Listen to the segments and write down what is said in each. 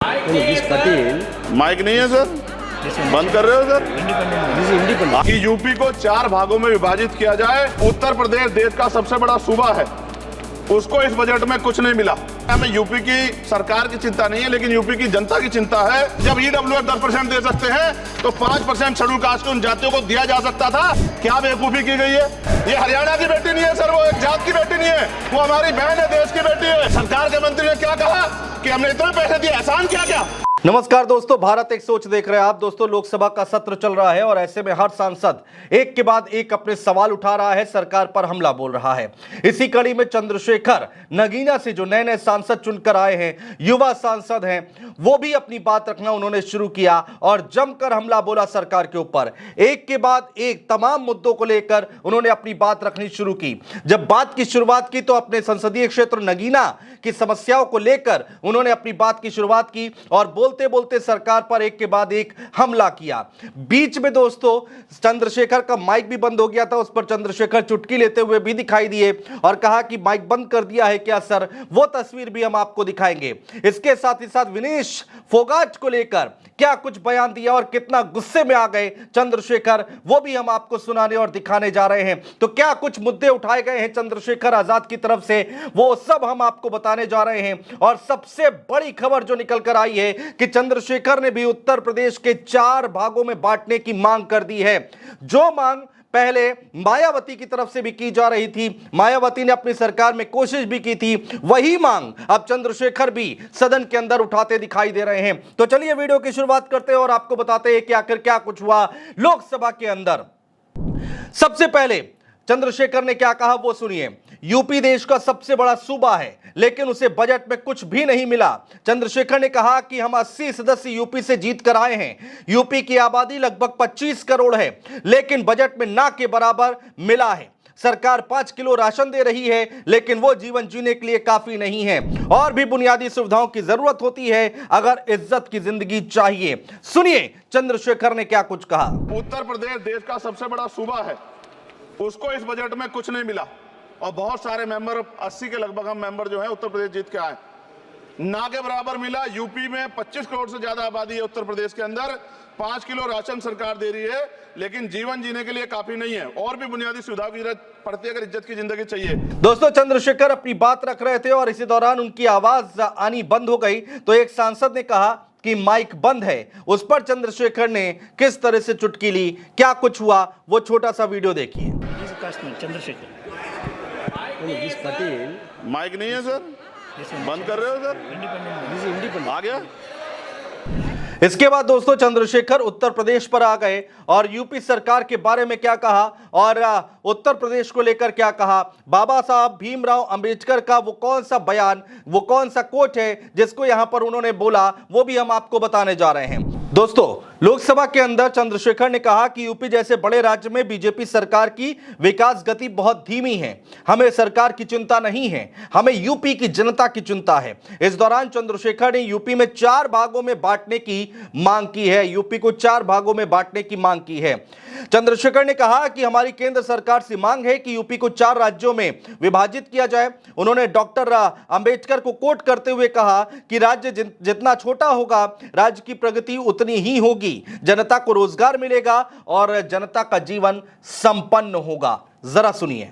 Patel mic नहीं है sir, बंद कर रहे हो सर। इंडिपेंडेंट कि यूपी को 4 भागों में विभाजित किया जाए। उत्तर प्रदेश देश का सबसे बड़ा सूबा है, उसको इस बजट में कुछ नहीं मिला। हमें यूपी की सरकार की चिंता नहीं है, लेकिन यूपी की जनता की चिंता है। जब ईडब्ल्यूएस 10% दे सकते हैं तो 5% शेड्यूल कास्ट के उन जातियों को दिया जा सकता था। क्या बेवकूफी की गई है? ये हरियाणा की बेटी नहीं है सर, वो एक जात की बेटी नहीं है, वो हमारी बहन है, देश की बेटी है। सरकार के मंत्री ने क्या कहा कि हमने इतने पैसे दिए, एहसान क्या? नमस्कार दोस्तों, भारत एक सोच देख रहे हैं आप। दोस्तों, लोकसभा का सत्र चल रहा है और ऐसे में हर सांसद एक के बाद एक अपने सवाल उठा रहा है, सरकार पर हमला बोल रहा है। इसी कड़ी में चंद्रशेखर नगीना से जो नए सांसद चुनकर आए हैं, युवा सांसद हैं, वो भी अपनी बात रखना उन्होंने शुरू किया और जमकर हमला बोला सरकार के ऊपर। एक के बाद एक तमाम मुद्दों को लेकर उन्होंने अपनी बात रखनी शुरू की। जब बात की शुरुआत की तो अपने संसदीय क्षेत्र नगीना की समस्याओं को लेकर उन्होंने अपनी बात की शुरुआत की और बोलते बोलते सरकार पर एक के बाद एक हमला किया। बीच में दोस्तों चंद्रशेखर का माइक भी बंद हो गया था, उस पर चंद्रशेखर चुटकी लेते हुए भी दिखाई दिए और कहा कि माइक बंद कर दिया है क्या सर, वो तस्वीर भी हम आपको दिखाएंगे। इसके साथ ही साथ विनेश फोगाट को लेकर क्या कुछ बयान दिया और कितना गुस्से में आ गए चंद्रशेखर, वो भी हम आपको सुनाने और दिखाने जा रहे हैं। तो क्या कुछ मुद्दे उठाए गए हैं चंद्रशेखर आजाद की तरफ से, वो सब हम आपको बताने जा रहे हैं। और सबसे बड़ी खबर जो निकल कर आई है कि चंद्रशेखर ने भी उत्तर प्रदेश के 4 भागों में बांटने की मांग कर दी है। जो मांग पहले मायावती की तरफ से भी की जा रही थी, मायावती ने अपनी सरकार में कोशिश भी की थी, वही मांग अब चंद्रशेखर भी सदन के अंदर उठाते दिखाई दे रहे हैं। तो चलिए वीडियो की शुरुआत करते हैं और आपको बताते हैं कि आखिर क्या कुछ हुआ लोकसभा के अंदर। सबसे पहले चंद्रशेखर ने क्या कहा वो सुनिए। यूपी देश का सबसे बड़ा सूबा है, लेकिन उसे बजट में कुछ भी नहीं मिला। चंद्रशेखर ने कहा कि हम 80 सदस्य यूपी से जीत कर आए हैं। यूपी की आबादी लगभग 25 करोड़ है, लेकिन बजट में ना के बराबर मिला है। सरकार 5 किलो राशन दे रही है, लेकिन वो जीवन जीने के लिए काफी नहीं है। और भी बुनियादी सुविधाओं की जरूरत होती है अगर इज्जत की जिंदगी चाहिए। सुनिए चंद्रशेखर ने क्या कुछ कहा। उत्तर प्रदेश देश का सबसे बड़ा सूबा है, उसको इस बजट में कुछ नहीं मिला और बहुत सारे मेंबर, 80 के लगभग हम मेंबर जो है उत्तर प्रदेश जीत के आए, ना के बराबर मिला। यूपी में 25 करोड़ से ज्यादा आबादी है, उत्तर प्रदेश के अंदर 5 किलो राशन सरकार दे रही है, लेकिन जीवन जीने के लिए काफी नहीं है। और भी बुनियादी सुविधाओं की जरूरत पड़ती है अगर इज्जत की जिंदगी चाहिए। दोस्तों, चंद्रशेखर अपनी बात रख रहे थे और इसी दौरान उनकी आवाज आनी बंद हो गई तो एक सांसद ने कहा कि माइक बंद है। उस पर चंद्रशेखर ने किस तरह से चुटकी ली, क्या कुछ हुआ, वो छोटा सा वीडियो देखिए। चंद्रशेखर पटेल माइक नहीं है सर, बंद कर रहे हो सर। इंडिपेंडेंट आ गया। इसके बाद दोस्तों चंद्रशेखर उत्तर प्रदेश पर आ गए और यूपी सरकार के बारे में क्या कहा और उत्तर प्रदेश को लेकर क्या कहा। बाबा साहब भीमराव अंबेडकर का वो कौन सा बयान, वो कौन सा कोट है जिसको यहां पर उन्होंने बोला, वो भी हम आपको बताने जा रहे हैं। दोस्तों, लोकसभा के अंदर चंद्रशेखर ने कहा कि यूपी जैसे बड़े राज्य में बीजेपी सरकार की विकास गति बहुत धीमी है। हमें सरकार की चिंता नहीं है, हमें यूपी की जनता की चिंता है। इस दौरान चंद्रशेखर ने यूपी में 4 भागों में बांटने की मांग की है। यूपी को 4 भागों में बांटने की मांग की है। चंद्रशेखर ने कहा कि हमारी केंद्र सरकार से मांग है कि यूपी को 4 राज्यों में विभाजित किया जाए। उन्होंने डॉक्टर अंबेडकर को कोट करते हुए कहा कि राज्य जितना छोटा होगा, राज्य की प्रगति उतनी ही होगी, जनता को रोजगार मिलेगा और जनता का जीवन संपन्न होगा। जरा सुनिए।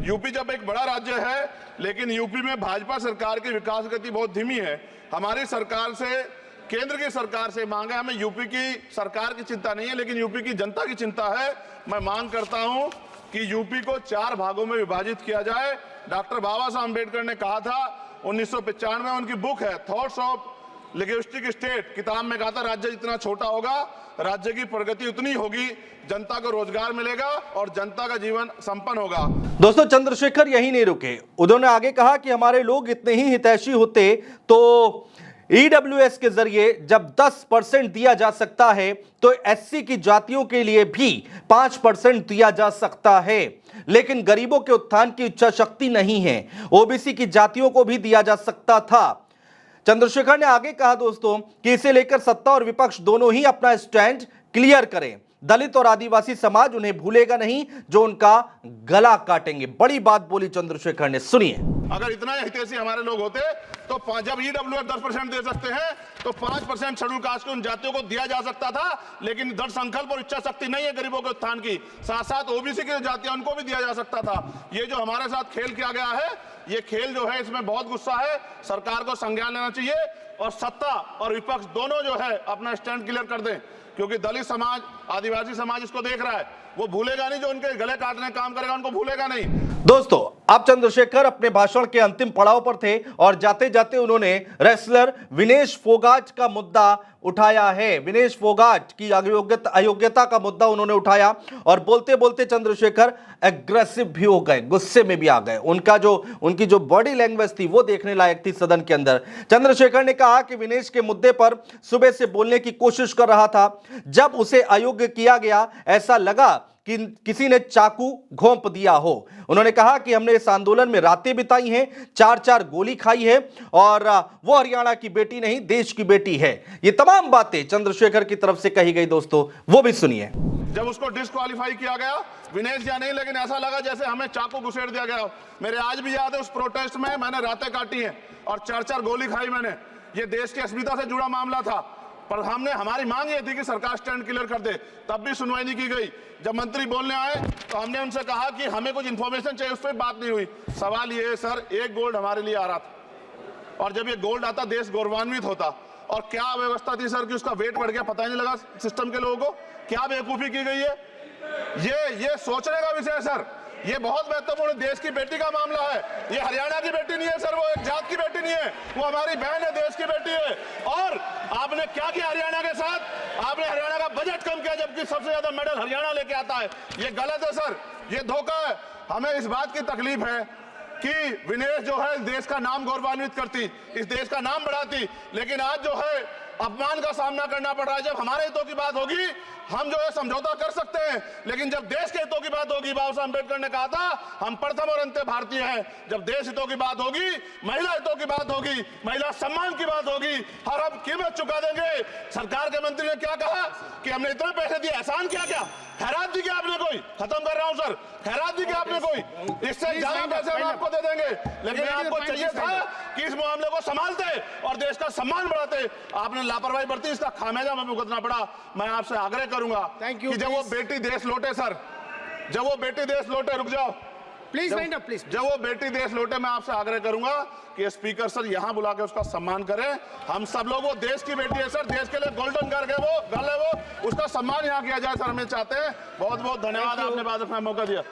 यूपी जब एक बड़ा राज्य है, लेकिन यूपी में भाजपा सरकार की विकास गति बहुत धीमी है। हमारी सरकार से, केंद्र की सरकार से मांग है, हमें यूपी की सरकार की चिंता नहीं है, लेकिन यूपी की जनता की चिंता है। मैं मांग करता हूं कि यूपी को 4 भागों में विभाजित किया जाए। डॉक्टर बाबा साहब अम्बेडकर ने कहा था 1995 में, उनकी बुक है थॉट्स ऑफ लिंग्विस्टिक स्टेट, किताब में कहा था राज्य जितना छोटा होगा, राज्य की प्रगति उतनी होगी, जनता को रोजगार मिलेगा और जनता का जीवन संपन्न होगा। दोस्तों, चंद्रशेखर यही नहीं रुके, उन्होंने आगे कहा कि हमारे लोग इतने ही हितैषी होते तो ईडब्ल्यूएस के जरिए जब 10% दिया जा सकता है तो एससी की जातियों के लिए भी 5% दिया जा सकता है, लेकिन गरीबों के उत्थान की इच्छा शक्ति नहीं है। ओबीसी की जातियों को भी दिया जा सकता था। चंद्रशेखर ने आगे कहा दोस्तों कि इसे लेकर सत्ता और विपक्ष दोनों ही अपना स्टैंड क्लियर करें। दलित और आदिवासी समाज उन्हें भूलेगा नहीं जो उनका गला काटेंगे। बड़ी बात बोली चंद्रशेखर ने, सुनिए। अगर इतना हितैषी हमारे लोग होते तो जब ईडब्ल्यूएफ 10% दे सकते हैं तो 5% शेड्यूल कास्ट की उन जातियों को दिया जा सकता था, लेकिन दृढ़ संकल्प और इच्छा शक्ति नहीं है गरीबों के उत्थान की। साथ साथ ओबीसी की जातियां उनको भी दिया जा सकता था। ये जो हमारे साथ खेल किया गया है, ये खेल जो है इसमें बहुत गुस्सा है। सरकार को संज्ञान लेना चाहिए और सत्ता और विपक्ष दोनों जो है अपना स्टैंड क्लियर कर दें, क्योंकि दलित समाज, आदिवासी समाज इसको देख रहा है। वो भूलेगा नहीं, जो उनके गले काटने का काम करेगा उनको भूलेगा नहीं। दोस्तों, अब चंद्रशेखर अपने भाषण के अंतिम पड़ाव पर थे और जाते जाते उन्होंने रेसलर विनेश फोगाट का मुद्दा उठाया है। विनेश फोगाट की अयोग्यता का मुद्दा उन्होंने उठाया और बोलते बोलते चंद्रशेखर एग्रेसिव भी हो गए, गुस्से में भी आ गए। उनकी जो बॉडी लैंग्वेज थी वो देखने लायक थी सदन के अंदर। चंद्रशेखर ने कहा कि विनेश के मुद्दे पर सुबह से बोलने की कोशिश कर रहा था, जब उसे अयोग्य किया गया ऐसा लगा कि किसी ने चाकू घोंप दिया हो। उन्होंने कहा कि हमने इस आंदोलन में रातें बिताई हैं, 4-4 गोली खाई है और वो हरियाणा की बेटी नहीं देश की बेटी है। ये तमाम बातें चंद्रशेखर की तरफ से कही गई दोस्तों, वो भी सुनिए। जब उसको डिस्क्वालीफाई किया गया, विनेश या नहीं, लेकिन ऐसा लगा जैसे हमें चाकू घुसेड़ दिया गया। मेरे आज भी याद है उस प्रोटेस्ट में मैंने रातें काटी हैं और 4-4 गोली खाई मैंने। ये देश की अस्मिता से जुड़ा मामला था, पर हमारी मांग ये थी कि सरकार स्टैंड क्लियर कर दे, तब भी सुनवाई नहीं की गई। जब मंत्री बोलने आए तो हमने उनसे कहा कि हमें कुछ इंफॉर्मेशन चाहिए, उस पर बात नहीं हुई। सवाल ये है सर, एक गोल्ड हमारे लिए आ रहा था और जब ये गोल्ड आता देश गौरवान्वित होता। और क्या व्यवस्था थी सर कि उसका वेट बढ़ गया, पता ही नहीं लगा सिस्टम के लोगों को। क्या बेवकूफी की गई है, ये सोचने का विषय है सर। ये बहुत महत्वपूर्ण देश की बेटी का मामला है। ये हरियाणा की बेटी नहीं है सर, वो एक जात की बेटी नहीं है, वो हमारी बहन है, देश की बेटी है। और आपने क्या किया हरियाणा के साथ? आपने हरियाणा का बजट कम किया, जबकि सबसे ज्यादा मेडल हरियाणा लेके आता है। ये गलत है सर, ये धोखा है। हमें इस बात की तकलीफ है कि विनेश जो है देश का नाम गौरवान्वित करती, इस देश का नाम बढ़ाती, लेकिन आज जो है अपमान का सामना करना पड़ रहा है। जब हमारे हितों की बात होगी हम जो है समझौता कर सकते हैं, लेकिन जब देश के हितों की बात होगी, बाबा साहब अम्बेडकर ने कहा था हम प्रथम और अंत्य भारतीय हैं। जब देश हितों की बात होगी, महिला हितों की बात होगी, महिला सम्मान की बात होगी, हर हम कीमत चुका देंगे। सरकार के मंत्री ने क्या कहा कि हमने इतने पैसे दिए, एहसान किया क्या? खैरात दी क्या आपने कोई? खत्म कर रहा हूं सर, खैरात दी क्या आपने कोई? इससे ज्यादा पैसे हम आपको दे देंगे, लेकिन आपको चाहिए था कि इस मामले को संभालते और देश का सम्मान बढ़ाते। आपने लापरवाही बरती, इसका खामियाजा हमें भुगतना पड़ा। मैं आपसे आग्रह करूंगा कि जब वो बेटी देश लौटे सर, जब वो बेटी देश लौटे, रुक जाओ प्लीज, प्लीज, जब वो बेटी देश लौटे, मैं आपसे आग्रह करूंगा कि स्पीकर सर यहां बुला के उसका सम्मान करें। हम सब लोग, वो देश की बेटी है सर, देश के लिए गोल्डन गर्ल है वो, उसका सम्मान यहां किया जाए सर, हमें चाहते हैं। बहुत बहुत धन्यवाद, आपने बात रखने का मौका दिया।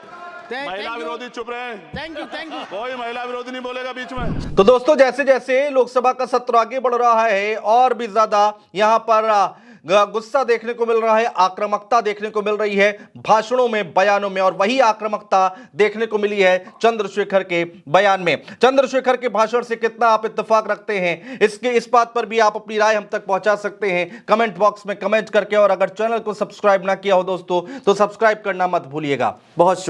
महिला विरोधी चुप रहे। थैंक यू कोई महिला विरोधी नहीं बोलेगा बीच में। तो दोस्तों, जैसे जैसे लोकसभा का सत्र आगे बढ़ रहा है और भी ज्यादा यहां पर गुस्सा देखने को मिल रहा है, आक्रामकता देखने को मिल रही है भाषणों में, बयानों में, और वही आक्रामकता देखने को मिली है चंद्रशेखर के बयान में। चंद्रशेखर के भाषण से कितना आप इत्तेफाक रखते हैं, इस बात पर भी आप अपनी राय हम तक पहुंचा सकते हैं कमेंट बॉक्स में कमेंट करके। और अगर चैनल को सब्सक्राइब ना किया हो दोस्तों तो सब्सक्राइब करना मत भूलिएगा। बहुत शुक्रिया।